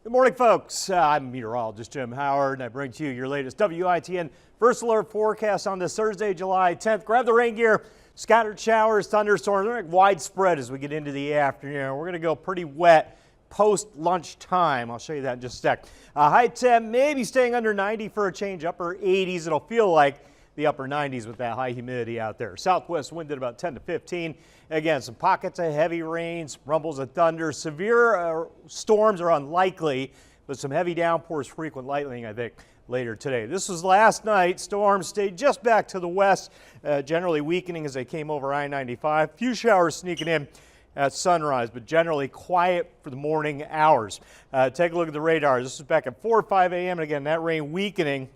Good morning, folks. I'm meteorologist Jim Howard, and I bring to you your latest WITN First Alert forecast on this Thursday, July 10th. Grab the rain gear. Scattered showers, thunderstorms, widespread as we get into the afternoon. We're going to go pretty wet post-lunch time. I'll show you that in just a sec. High temp maybe staying under 90 for a change, upper 80s. It'll feel like the upper 90s with that high humidity out there. Southwest wind at about 10 to 15. Again, some pockets of heavy rains, rumbles of thunder. Severe storms are unlikely, but some heavy downpours, frequent lightning, I think, later today. This was last night. Storms stayed just back to the west, generally weakening as they came over I-95. Few showers sneaking in at sunrise, but generally quiet for the morning hours. Take a look at the radar. This is back at 4 or 5 a.m. And again, that rain weakening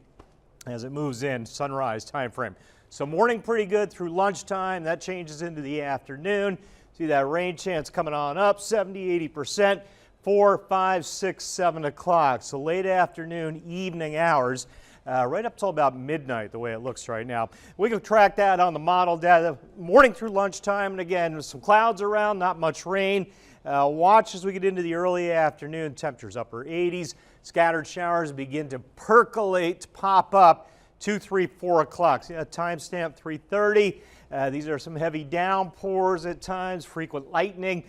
as it moves in sunrise time frame. So morning pretty good through lunchtime. That changes into the afternoon. See that rain chance coming on up, 70–80%, 4, 5, 6, 7 o'clock. So late afternoon, evening hours, right up till about midnight, the way it looks right now. We can track that on the model data morning through lunchtime. And again, with some clouds around, not much rain. Watch as we get into the early afternoon. Temperatures upper 80s. Scattered showers begin to percolate, pop up 2, 3, 4 o'clock. See that timestamp 3:30. These are some heavy downpours at times, frequent lightning.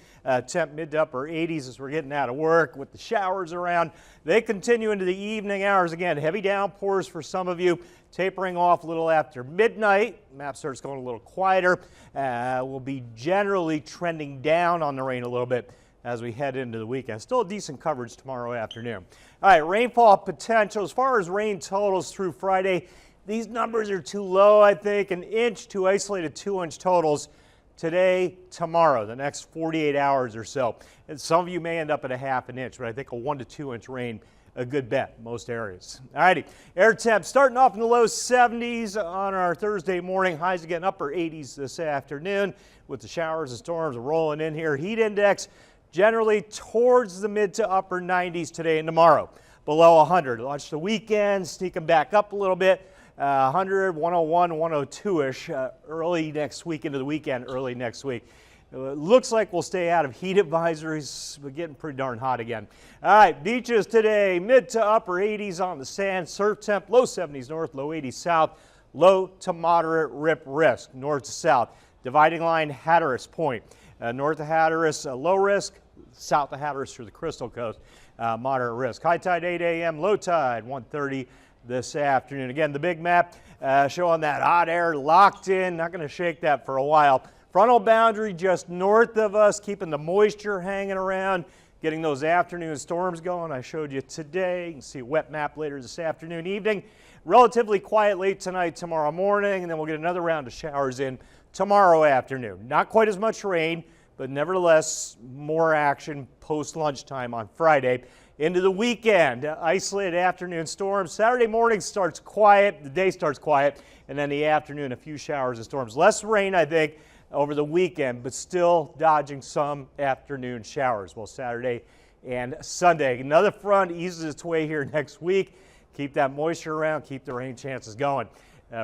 Temp mid to upper 80s as we're getting out of work with the showers around. They continue into the evening hours. Again, heavy downpours for some of you, tapering off a little after midnight. Map starts going a little quieter. We'll be generally trending down on the rain a little bit as we head into the weekend. Still a decent coverage tomorrow afternoon. All right, rainfall potential. As far as rain totals through Friday, these numbers are too low, I think. An inch to isolated 2-inch totals today, tomorrow, the next 48 hours or so. And some of you may end up at a ½ an inch, but I think a 1 to 2 inch rain, a good bet in most areas. All righty, air temp starting off in the low 70s on our Thursday morning. Highs again upper 80s this afternoon with the showers and storms rolling in here. Heat index generally towards the mid to upper 90s today and tomorrow. Below 100. Watch the weekend, sneaking back up a little bit. 100, 101, 102-ish early next week into the weekend, early next week. It looks like we'll stay out of heat advisories. We're getting pretty darn hot again. All right, beaches today, mid to upper 80s on the sand. Surf temp, low 70s north, low 80s south. Low to moderate rip risk, north to south. Dividing line, Hatteras Point. North of Hatteras, low risk. South of Hatteras through the Crystal Coast, moderate risk. High tide 8 a.m., low tide 1:30 this afternoon. Again, the big map showing that hot air locked in. Not going to shake that for a while. Frontal boundary just north of us, keeping the moisture hanging around, getting those afternoon storms going. I showed you today. You can see a wet map later this afternoon, evening. Relatively quiet late tonight, tomorrow morning, and then we'll get another round of showers in tomorrow afternoon. Not quite as much rain, but nevertheless, more action post-lunchtime on Friday. Into the weekend, isolated afternoon storms. Saturday morning starts quiet, the day starts quiet, and then the afternoon, a few showers and storms. Less rain, I think, over the weekend, but still dodging some afternoon showers, well, Saturday and Sunday. Another front eases its way here next week. Keep that moisture around, keep the rain chances going.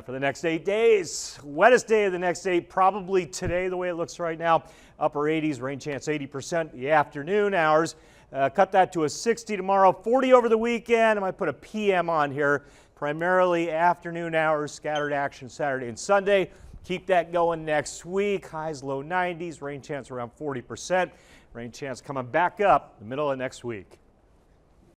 For the next 8 days, wettest day of the next 8, probably today the way it looks right now. Upper 80s, rain chance 80%. The afternoon hours, cut that to a 60 tomorrow, 40 over the weekend. I might put a PM on here. Primarily afternoon hours, scattered action Saturday and Sunday. Keep that going next week. Highs low 90s, rain chance around 40%. Rain chance coming back up the middle of next week.